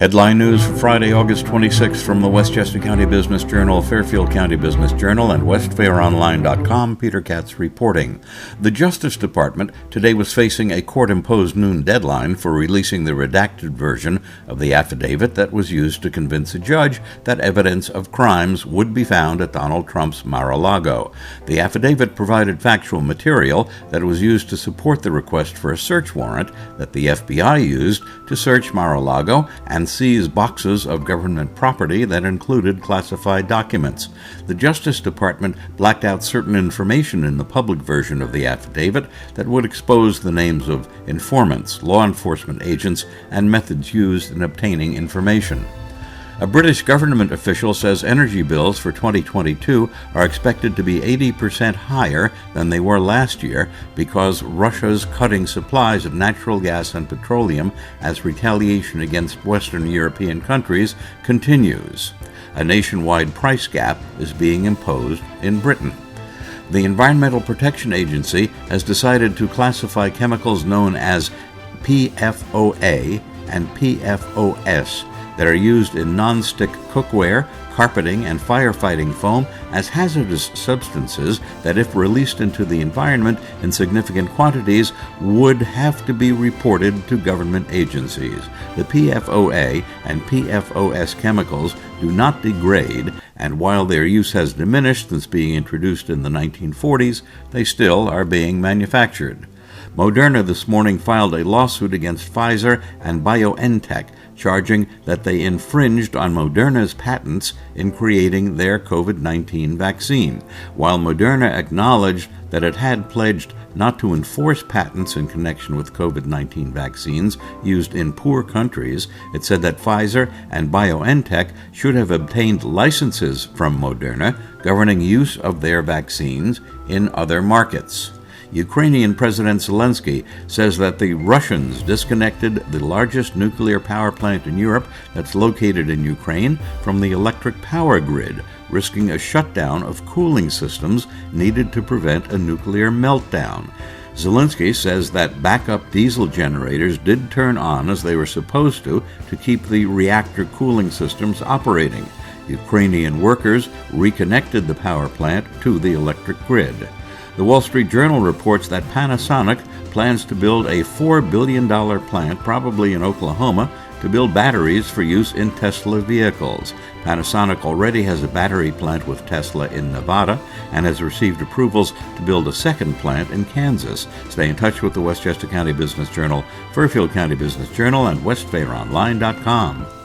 Headline news for Friday, August 26th from the Westchester County Business Journal, Fairfield County Business Journal, and WestFairOnline.com. Peter Katz reporting. The Justice Department today was facing a court-imposed noon deadline for releasing the redacted version of the affidavit that was used to convince a judge that evidence of crimes would be found at Donald Trump's Mar-a-Lago. The affidavit provided factual material that was used to support the request for a search warrant that the FBI used to search Mar-a-Lago and seize boxes of government property that included classified documents. The Justice Department blacked out certain information in the public version of the affidavit that would expose the names of informants, law enforcement agents, and methods used in obtaining information. A British government official says energy bills for 2022 are expected to be 80% higher than they were last year because Russia's cutting supplies of natural gas and petroleum as retaliation against Western European countries continues. A nationwide price gap is being imposed in Britain. The Environmental Protection Agency has decided to classify chemicals known as PFOA and PFOS that are used in non-stick cookware, carpeting, and firefighting foam as hazardous substances that, if released into the environment in significant quantities, would have to be reported to government agencies. The PFOA and PFOS chemicals do not degrade, and while their use has diminished since being introduced in the 1940s, they still are being manufactured. Moderna this morning filed a lawsuit against Pfizer and BioNTech, charging that they infringed on Moderna's patents in creating their COVID-19 vaccine. While Moderna acknowledged that it had pledged not to enforce patents in connection with COVID-19 vaccines used in poor countries, it said that Pfizer and BioNTech should have obtained licenses from Moderna governing use of their vaccines in other markets. Ukrainian President Zelensky says that the Russians disconnected the largest nuclear power plant in Europe that's located in Ukraine from the electric power grid, risking a shutdown of cooling systems needed to prevent a nuclear meltdown. Zelensky says that backup diesel generators did turn on as they were supposed to keep the reactor cooling systems operating. Ukrainian workers reconnected the power plant to the electric grid. The Wall Street Journal reports that Panasonic plans to build a $4 billion plant, probably in Oklahoma, to build batteries for use in Tesla vehicles. Panasonic already has a battery plant with Tesla in Nevada and has received approvals to build a second plant in Kansas. Stay in touch with the Westchester County Business Journal, Fairfield County Business Journal, and WestFairOnline.com.